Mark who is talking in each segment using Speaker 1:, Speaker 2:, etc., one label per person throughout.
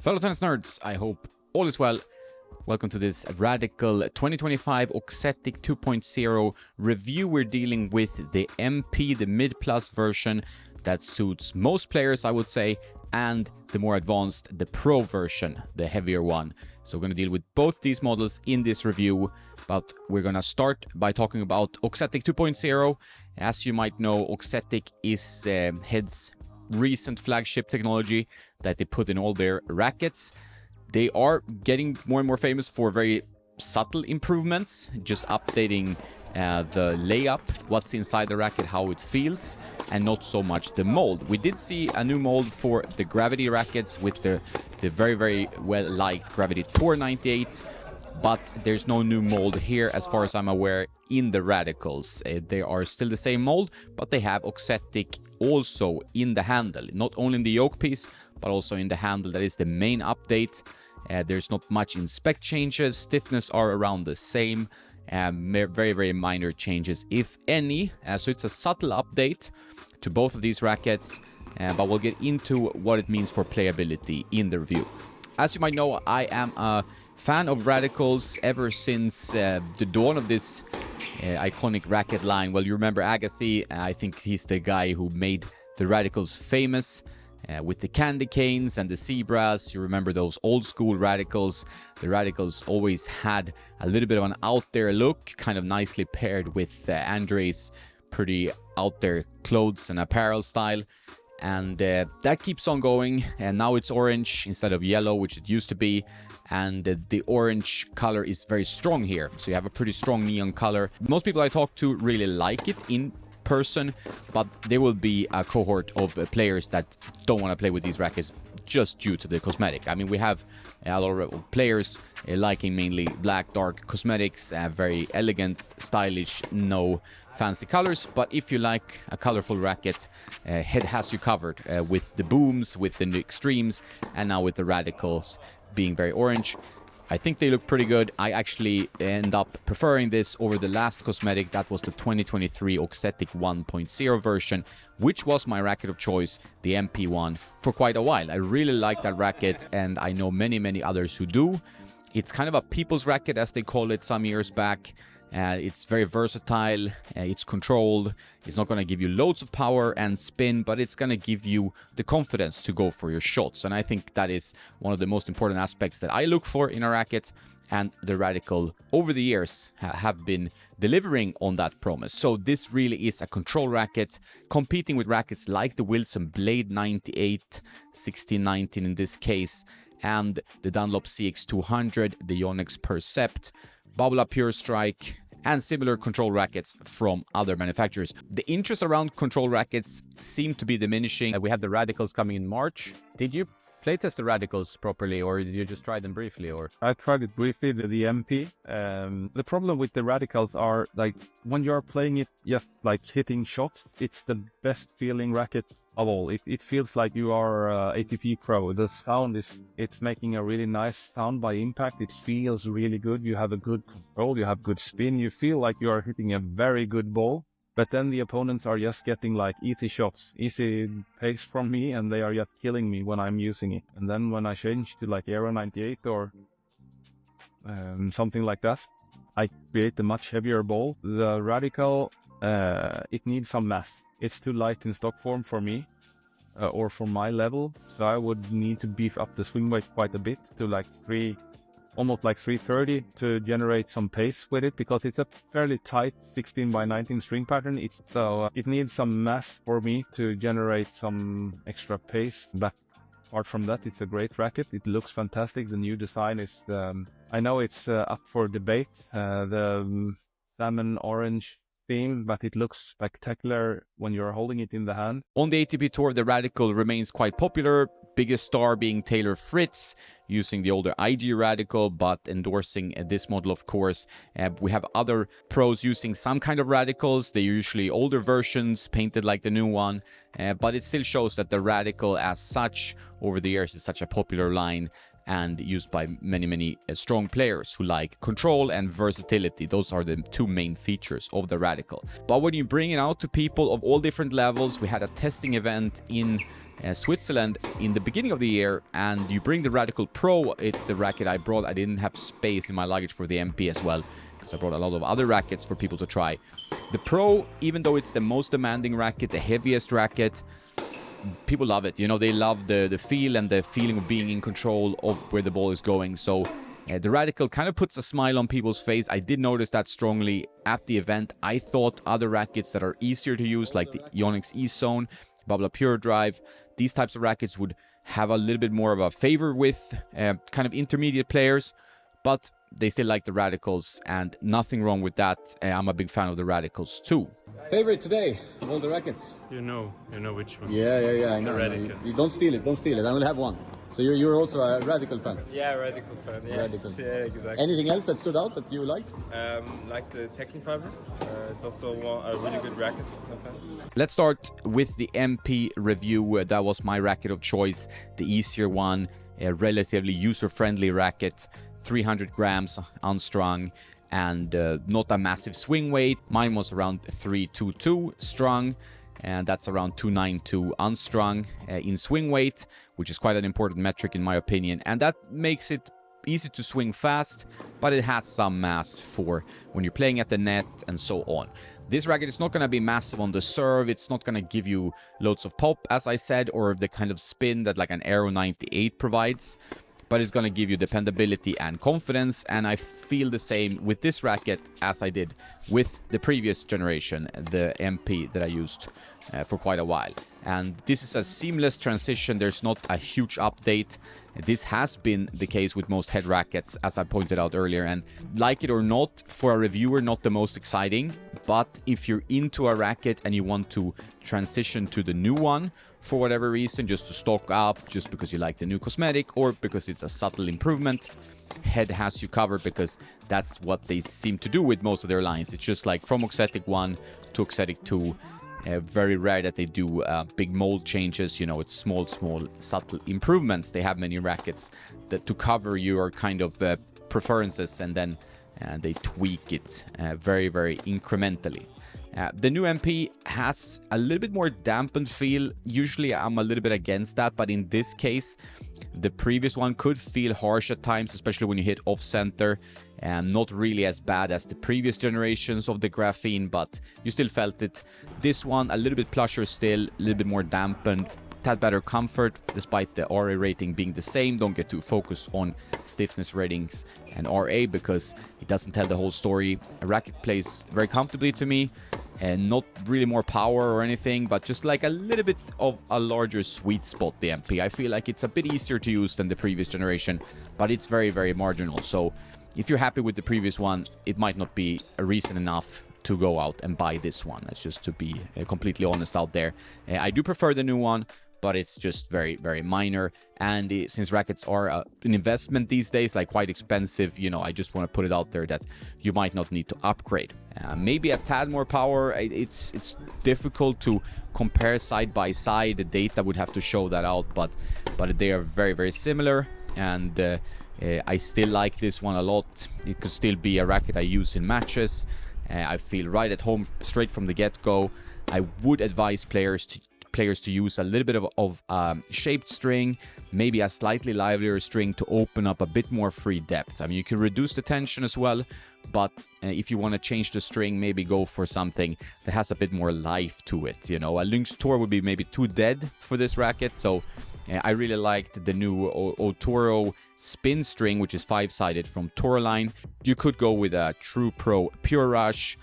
Speaker 1: Fellow tennis nerds, I hope all is well. Welcome to this radical 2025 Auxetic 2.0 review. We're dealing with the MP, the mid-plus version that suits most players, I would say, and the more advanced, the Pro version, the heavier one. So we're going to deal with both these models in this review, but we're going to start by talking about Auxetic 2.0. As you might know, Auxetic is Head's recent flagship technology that they put in all their rackets. They are getting more and more famous for very subtle improvements, just updating the layup, what's inside the racket, how it feels, and not so much the mold. We did see a new mold for the Gravity rackets with the very well-liked Gravity Tour 98, but there's no new mold here as far as I'm aware in the Radicals. They are still the same mold, but they have Auxetic also in the handle, not only in the yoke piece, but also in the handle. That is the main update. There's not much in spec changes. Stiffness are around the same. Very minor changes, if any. So it's a subtle update to both of these rackets, but we'll get into what it means for playability in the review. As you might know, I am a fan of Radicals ever since the dawn of this iconic racket line. Well, you remember Agassi. I think he's the guy who made the Radicals famous. With the candy canes and the zebras, you remember those old school Radicals. The Radicals always had a little bit of an out there look, kind of nicely paired with Andre's pretty out there clothes and apparel style. And that keeps on going, and now it's orange instead of yellow, which it used to be. And the orange color is very strong here, so you have a pretty strong neon color. Most people I talk to really like it in person, but there will be a cohort of players that don't want to play with these rackets just due to the cosmetic. I mean, we have a lot of players liking mainly black, dark cosmetics, very elegant, stylish, no fancy colors. But if you like a colorful racket, Head has you covered with the booms, with the extremes, and now with the Radicals being very orange. I think they look pretty good. I actually end up preferring this over the last cosmetic. That was the 2023 Auxetic 1.0 version, which was my racket of choice, the MP1, for quite a while. I really like that racket, and I know many others who do. It's kind of a people's racket, as they call it some years back. It's very versatile, it's controlled, it's not going to give you loads of power and spin, but it's going to give you the confidence to go for your shots. And I think that is one of the most important aspects that I look for in a racket, and the Radical over the years have been delivering on that promise. So this really is a control racket, competing with rackets like the Wilson Blade 98, 1619 in this case, and the Dunlop CX200, the Yonex Percept, Bubble Up Pure Strike, and similar control rackets from other manufacturers. The interest around control rackets seem to be diminishing. We have the Radicals coming in March. Did you playtest the Radicals properly, or did you just try them briefly? Or
Speaker 2: I tried it briefly, the MP. The problem with the Radicals are, like, when you're playing it, just like hitting shots, it's the best feeling racket of all. It feels like you are ATP Pro. The sound it's making a really nice sound by impact. It feels really good. You have a good control, you have good spin. You feel like you are hitting a very good ball. But then the opponents are just getting like easy shots, easy pace from me, and they are just killing me when I'm using it. And then when I change to like Aero 98 or something like that, I create a much heavier ball. The Radical, it needs some mass. It's too light in stock form for me, or for my level. So I would need to beef up the swing weight quite a bit to like almost like 330 to generate some pace with it, because it's a fairly tight 16 by 19 string pattern. It needs some mass for me to generate some extra pace. But apart from that, it's a great racket. It looks fantastic. The new design is, I know it's up for debate, the salmon orange theme, but it looks spectacular when you're holding it in the hand.
Speaker 1: On the ATP Tour, the Radical remains quite popular, biggest star being Taylor Fritz, using the older IG Radical, but endorsing this model, of course. We have other pros using some kind of Radicals. They're usually older versions, painted like the new one, but it still shows that the Radical as such, over the years, is such a popular line and used by many strong players who like control and versatility. Those are the two main features of the Radical. But when you bring it out to people of all different levels, we had a testing event in Switzerland in the beginning of the year, and you bring the Radical Pro. It's the racket I brought. I didn't have space in my luggage for the MP as well, because I brought a lot of other rackets for people to try. The Pro, even though it's the most demanding racket, the heaviest racket, people love it. You know, they love the feel and the feeling of being in control of where the ball is going. So the Radical kind of puts a smile on people's face. I did notice that strongly at the event. I thought other rackets that are easier to use, like the Onyx E-Zone, Babla Pure Drive, these types of rackets would have a little bit more of a favor with kind of intermediate players, but they still like the Radicals, and nothing wrong with that. I'm a big fan of the Radicals too.
Speaker 3: Favorite today of all the rackets?
Speaker 4: You know which one.
Speaker 3: Yeah, I know.
Speaker 4: Radical.
Speaker 3: You don't steal it, I will have one. So you're also a Radical fan?
Speaker 4: Yeah, Radical fan. Yes.
Speaker 3: Radical.
Speaker 4: Yeah, exactly.
Speaker 3: Anything else that stood out that you liked?
Speaker 4: Like the Technifiber. It's also a really good racket.
Speaker 1: Let's start with the MP review. That was my racket of choice, the easier one, a relatively user-friendly racket, 300 grams unstrung, and not a massive swing weight. Mine was around 322 strung, and that's around 292 unstrung in swing weight, which is quite an important metric in my opinion, and that makes it easy to swing fast, but it has some mass for when you're playing at the net and so on. This racket is not going to be massive on the serve. It's not going to give you loads of pop, as I said, or the kind of spin that like an Aero 98 provides, but it's going to give you dependability and confidence, and I feel the same with this racket as I did with the previous generation, the MP that I used for quite a while. And this is a seamless transition. There's not a huge update. This has been the case with most head rackets, as I pointed out earlier, and like it or not, for a reviewer, not the most exciting, but if you're into a racket and you want to transition to the new one for whatever reason, just to stock up, just because you like the new cosmetic or because it's a subtle improvement, Head has you covered, because that's what they seem to do with most of their lines. It's just like from Auxetic 1 to Auxetic 2, very rare that they do big mold changes. You know, it's small subtle improvements. They have many rackets that to cover your kind of preferences, and then they tweak it very incrementally. The new MP has a little bit more dampened feel. Usually I'm a little bit against that, but in this case, the previous one could feel harsh at times, especially when you hit off-center, and not really as bad as the previous generations of the graphene, but you still felt it. This one, a little bit plusher still, a little bit more dampened, tad better comfort, despite the RA rating being the same. Don't get too focused on stiffness ratings and RA, because it doesn't tell the whole story. A racket plays very comfortably to me, and not really more power or anything, but just like a little bit of a larger sweet spot, the MP. I feel like it's a bit easier to use than the previous generation, but it's very marginal. So if you're happy with the previous one, it might not be a reason enough to go out and buy this one. That's just to be completely honest out there. I do prefer the new one, but it's just very minor. And since rackets are an investment these days, like quite expensive, you know, I just want to put it out there that you might not need to upgrade. Maybe a tad more power. It's difficult to compare side by side. The data would have to show that out, but they are very similar. And I still like this one a lot. It could still be a racket I use in matches. I feel right at home straight from the get-go. I would advise players to use a little bit of shaped string, maybe a slightly livelier string to open up a bit more free depth. I mean, you can reduce the tension as well, but if you want to change the string, maybe go for something that has a bit more life to it. You know, a Lynx Tour would be maybe too dead for this racket, so I really liked the new Otoro spin string, which is 5-sided from Tourline. You could go with a True Pro Pure Rush,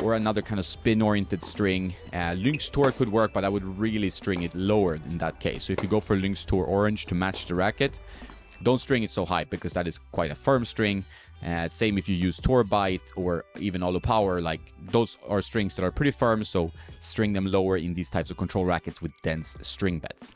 Speaker 1: or another kind of spin-oriented string. Lynx Tour could work, but I would really string it lower in that case. So if you go for Lynx Tour Orange to match the racket, don't string it so high, because that is quite a firm string. Same if you use Tour Bite or even Olo Power, like those are strings that are pretty firm, so string them lower in these types of control rackets with dense string beds.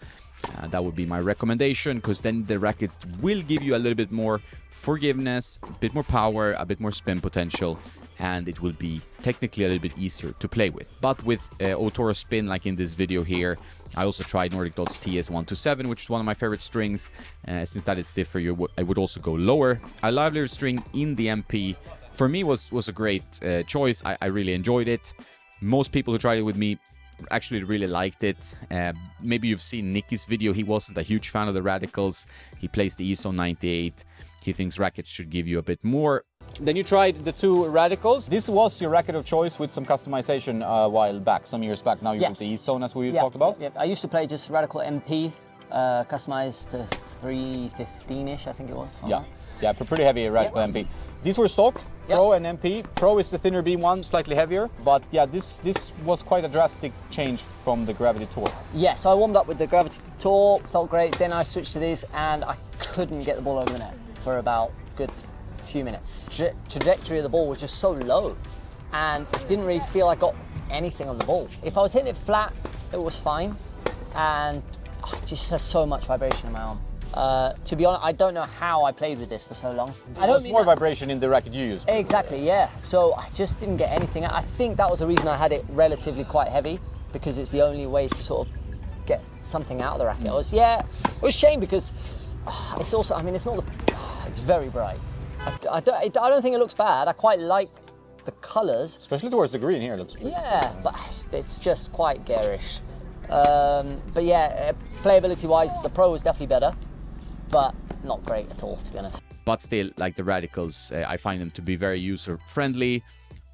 Speaker 1: That would be my recommendation, because then the rackets will give you a little bit more forgiveness, a bit more power, a bit more spin potential, and it will be technically a little bit easier to play with. But with Otoro Spin, like in this video here, I also tried Nordic Dots TS127, which is one of my favorite strings. Since that is stiffer, I would also go lower. A livelier string in the MP, for me, was a great choice. I really enjoyed it. Most people who tried it with me actually really liked it. Maybe you've seen Nicky's video. He wasn't a huge fan of the Radicals. He plays the EZone 98. He thinks rackets should give you a bit more. Then you tried the two Radicals. This was your racket of choice with some customization a while back, some years back. Now you with the EZone, as we talked about.
Speaker 5: Yeah. I used to play just Radical MP, customized to 315-ish, I think it was.
Speaker 1: Yeah, pretty heavy Radical MP. These were stock, Pro and MP. Pro is the thinner beam one, slightly heavier. But yeah, this was quite a drastic change from the Gravity Tour.
Speaker 5: Yeah, so I warmed up with the Gravity Tour, felt great. Then I switched to this and I couldn't get the ball over the net for about a good few minutes. Trajectory of the ball was just so low and didn't really feel I got anything on the ball. If I was hitting it flat, it was fine. And it just has so much vibration in my arm. To be honest, I don't know how I played with this for so long.
Speaker 1: I don't more vibration in the racket you use.
Speaker 5: Exactly, yeah. So I just didn't get anything. I think that was the reason I had it relatively quite heavy, because it's the only way to sort of get something out of the racket. It was a shame because it's also, I mean, it's not it's very bright. I don't think it looks bad. I quite like the colours.
Speaker 1: Especially towards the green here, it looks pretty.
Speaker 5: Yeah, but it's just quite garish. But yeah, playability-wise, the Pro is definitely better, but not great at all, to be honest.
Speaker 1: But still, like the Radicals, I find them to be very user-friendly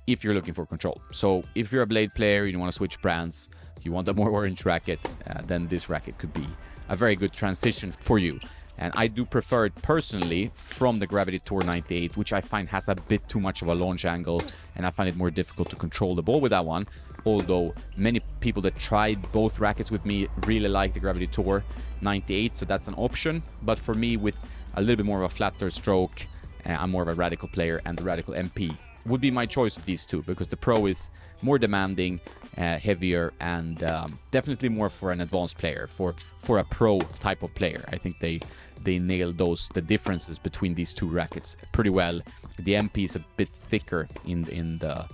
Speaker 1: if you're looking for control. So if you're a Blade player, you want to switch brands, you want a more orange racket, then this racket could be a very good transition for you. And I do prefer it personally from the Gravity Tour 98, which I find has a bit too much of a launch angle, and I find it more difficult to control the ball with that one. Although many people that tried both rackets with me really like the Gravity Tour 98, so that's an option. But for me, with a little bit more of a flatter stroke, I'm more of a Radical player, and the Radical MP would be my choice of these two, because the Pro is more demanding, heavier, and definitely more for an advanced player, for a pro type of player. I think they nailed the differences between these two rackets pretty well. The MP is a bit thicker in the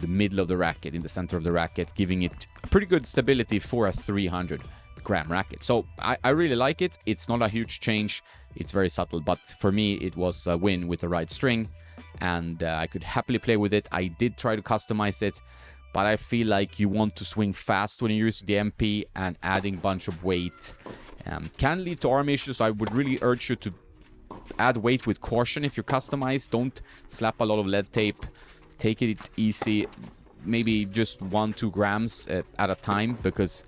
Speaker 1: middle of the racket, in the center of the racket, giving it pretty good stability for a 300-gram racket. So I really like it. It's not a huge change. It's very subtle, but for me, it was a win with the right string, and I could happily play with it. I did try to customize it, but I feel like you want to swing fast when you're using the MP, and adding a bunch of weight can lead to arm issues. I would really urge you to add weight with caution if you customize. Don't slap a lot of lead tape. Take it easy, maybe just 1-2 grams at a time, because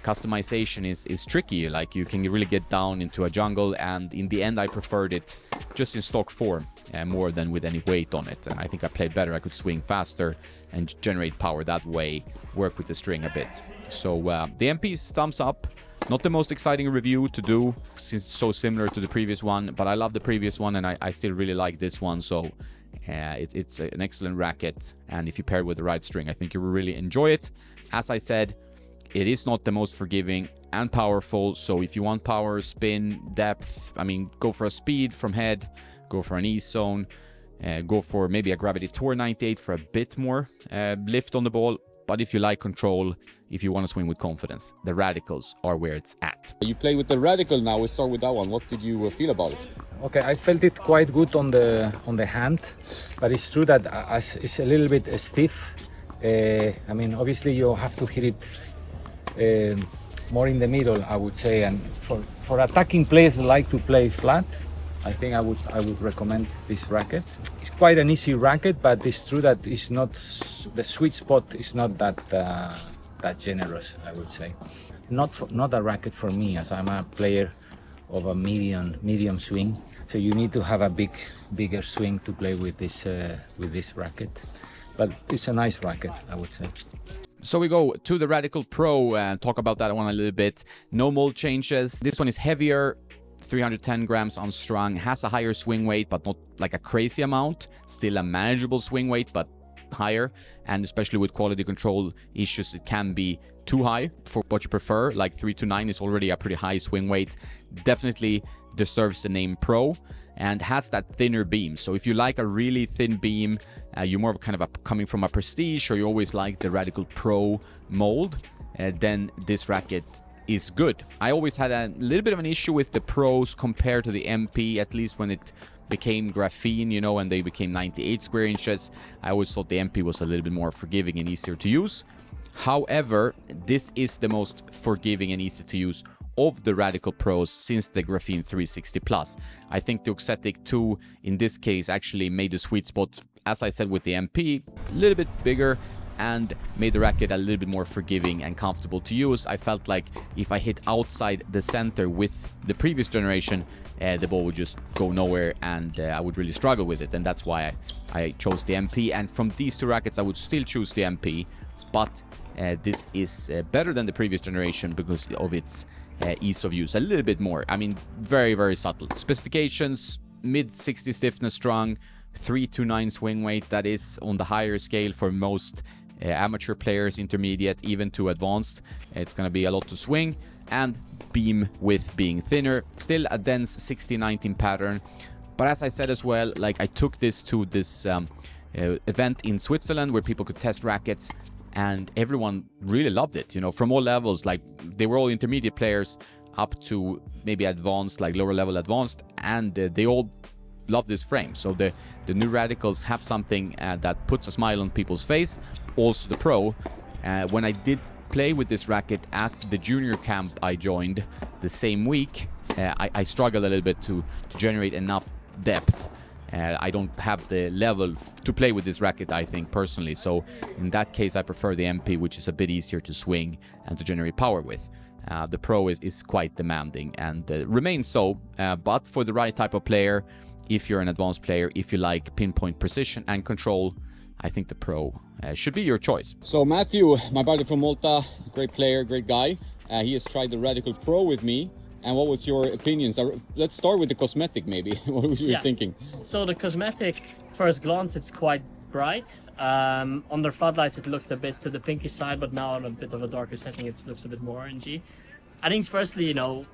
Speaker 1: customization is tricky. Like, you can really get down into a jungle, and in the end I preferred it just in stock form more than with any weight on it. And I think I played better. I could swing faster and generate power that way, work with the string a bit. So the MP's thumbs up. Not the most exciting review to do, since it's so similar to the previous one, but I love the previous one, and I still really like this one. So it's an excellent racket, and if you pair it with the right string, I think you will really enjoy it. As I said, it is not the most forgiving and powerful, so if you want power, spin, depth, I mean, go for a speed from head, go for an EZone, go for maybe a Gravity Tour 98 for a bit more lift on the ball. But if you like control, if you want to swing with confidence, the Radicals are where it's at.
Speaker 3: You play with the Radical now. We start with that one. What did you feel about it?
Speaker 6: Okay, I felt it quite good on the hand, but it's true that it's a little bit stiff. I mean, obviously you have to hit it more in the middle, I would say. And for attacking players that like to play flat, I think I would recommend this racket. It's quite an easy racket, but it's true that it's not, the sweet spot is not that generous, I would say. Not a racket for me, as I'm a player of a medium swing. So you need to have a bigger swing to play with this racket. But it's a nice racket, I would say.
Speaker 1: So we go to the Radical Pro and talk about that one a little bit. No mold changes. This one is heavier, 310 grams unstrung, has a higher swing weight, but not like a crazy amount. Still a manageable swing weight, but higher. And especially with quality control issues, it can be too high for what you prefer. Like 3 to 9 is already a pretty high swing weight. Definitely deserves the name Pro, and has that thinner beam. So if you like a really thin beam, you're more of kind of coming from a prestige, or you always like the Radical Pro mold, then this racket is good. I always had a little bit of an issue with the Pros compared to the MP, at least when it became graphene, you know, and they became 98 square inches. I always thought the MP was a little bit more forgiving and easier to use. However, this is the most forgiving and easy to use of the Radical Pros since the Graphene 360 Plus. I think the Auxetic 2 in this case actually made the sweet spot, as I said with the MP, a little bit bigger and made the racket a little bit more forgiving and comfortable to use. I felt like if I hit outside the center with the previous generation, the ball would just go nowhere and I would really struggle with it, and that's why I chose the MP. And from these two rackets I would still choose the MP, but this is better than the previous generation because of its ease of use, a little bit more. I mean, very, very subtle. Specifications, mid 60 stiffness strong, 329 swing weight. That is on the higher scale for most amateur players, intermediate, even to advanced. It's going to be a lot to swing, and beam width being thinner. Still a dense 60-19 pattern. But as I said as well, like I took this to this event in Switzerland where people could test rackets, and everyone really loved it, you know, from all levels. Like they were all intermediate players up to maybe advanced, like lower level advanced, and they all love this frame. So the new Radicals have something that puts a smile on people's face. Also the Pro. When I did play with this racket at the junior camp I joined the same week, I struggled a little bit to generate enough depth. I don't have the level to play with this racket, I think, personally. So in that case, I prefer the MP, which is a bit easier to swing and to generate power with. The Pro is quite demanding and remains so, but for the right type of player, if you're an advanced player, if you like pinpoint precision and control, I think the Pro should be your choice.
Speaker 3: So Matthew, my buddy from Malta, great player, great guy. He has tried the Radical Pro with me. And what was your opinions? Let's start with the cosmetic, maybe. What was you thinking?
Speaker 7: So the cosmetic, first glance, it's quite bright. Under floodlights, it looked a bit to the pinkish side, but now on a bit of a darker setting, it looks a bit more orangey. I think firstly, you know,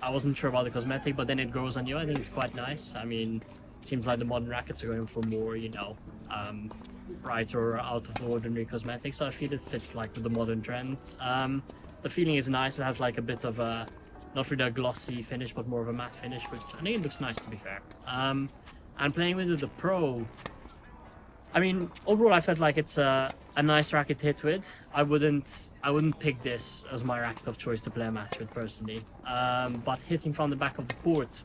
Speaker 7: I wasn't sure about the cosmetic, but then it grows on you. I think it's quite nice. I mean, it seems like the modern rackets are going for more, you know, brighter, out of the ordinary cosmetics. So I feel it fits like with the modern trend. The feeling is nice. It has like a bit of a, not really a glossy finish, but more of a matte finish, which I think it looks nice, to be fair. And playing with the Pro, I mean, overall I felt like it's a nice racket to hit with. I wouldn't pick this as my racket of choice to play a match with personally. But hitting from the back of the court,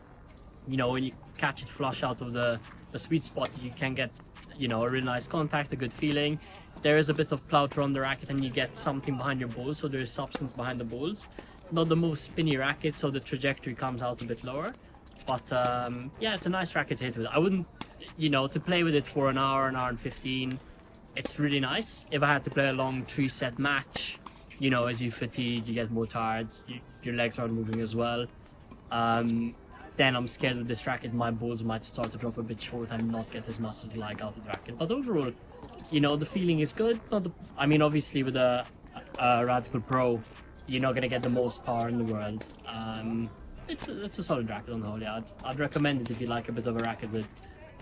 Speaker 7: you know, when you catch it flush out of the sweet spot, you can get, you know, a really nice contact, a good feeling. There is a bit of plouter on the racket and you get something behind your balls, so there is substance behind the balls. Not the most spinny racket, so the trajectory comes out a bit lower. But yeah, it's a nice racket to hit with. I wouldn't, you know, to play with it for an hour and 15, it's really nice. If I had to play a long 3-set match, you know, as you fatigue, you get more tired, your legs aren't moving as well. Then I'm scared with this racket, my balls might start to drop a bit short and not get as much as I like out of the racket. But overall, you know, the feeling is good. I mean, obviously with a Radical Pro, you're not going to get the most power in the world. It's a solid racket on the whole. Yeah, I'd recommend it if you like a bit of a racket with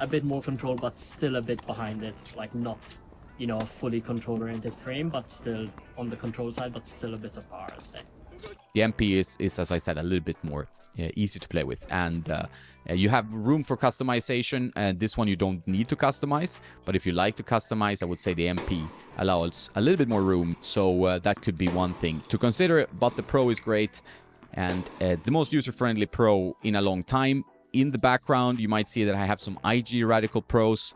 Speaker 7: a bit more control, but still a bit behind it. Like not, you know, a fully control-oriented frame, but still on the control side, but still a bit of power, I'd say.
Speaker 1: The MP is, as I said, a little bit more easy to play with, and you have room for customization. This one you don't need to customize, but if you like to customize, I would say the MP allows a little bit more room, so that could be one thing to consider. But the Pro is great, and the most user-friendly Pro in a long time. In the background, you might see that I have some IG Radical Pros,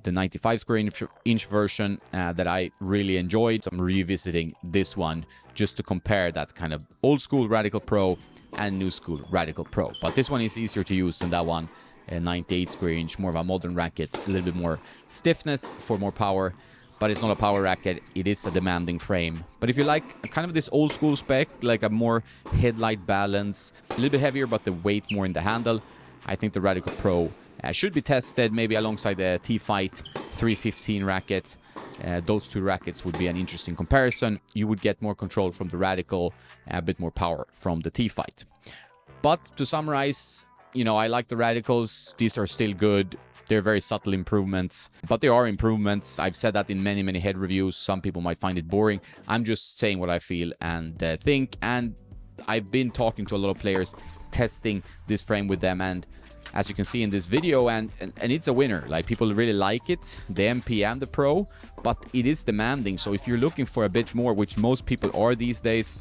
Speaker 1: the 95 square inch version that I really enjoyed. So I'm revisiting this one just to compare that kind of old school Radical Pro and new school Radical Pro. But this one is easier to use than that one. 98 square inch, more of a modern racket, a little bit more stiffness for more power, but it's not a power racket, it is a demanding frame. But if you like kind of this old school spec, like a more headlight balance, a little bit heavier but the weight more in the handle, I think the Radical Pro should be tested maybe alongside the T-Fight 315 racket. Those two rackets would be an interesting comparison. You would get more control from the Radical, a bit more power from the T-Fight. But to summarize, you know, I like the Radicals. These are still good. They're very subtle improvements, but they are improvements. I've said that in many head reviews. Some people might find it boring. I'm just saying what I feel and think. And I've been talking to a lot of players, testing this frame with them, and as you can see in this video, and it's a winner. Like, people really like it, the MP and the Pro, but it is demanding. So if you're looking for a bit more, which most people are these days,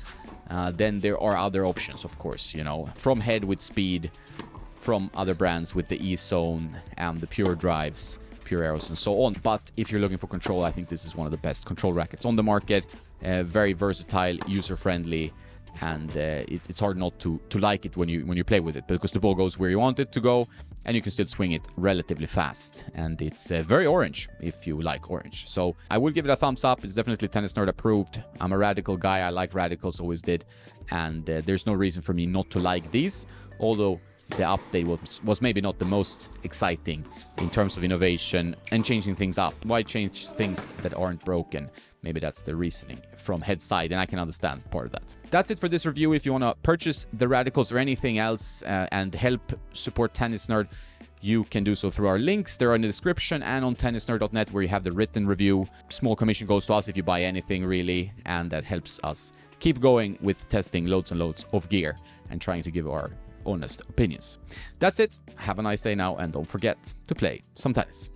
Speaker 1: then there are other options, of course, you know, from Head with speed, from other brands with the E-Zone and the Pure drives, Pure Arrows and so on. But if you're looking for control, I think this is one of the best control rackets on the market. Very versatile, user-friendly, and it's hard not to like it when you play with it, because the ball goes where you want it to go, and you can still swing it relatively fast. And it's very orange, if you like orange. So I will give it a thumbs up. It's definitely Tennis Nerd approved. I'm a Radical guy. I like Radicals, always did. And there's no reason for me not to like these, although the update was maybe not the most exciting in terms of innovation and changing things up. Why change things that aren't broken? Maybe that's the reasoning from Head side, and I can understand part of that. That's it for this review. If you want to purchase the Radicals or anything else and help support Tennis Nerd, you can do so through our links. They're in the description and on tennisnerd.net, where you have the written review. Small commission goes to us if you buy anything, really, and that helps us keep going with testing loads and loads of gear and trying to give our honest opinions. That's it. Have a nice day now, and don't forget to play some tennis.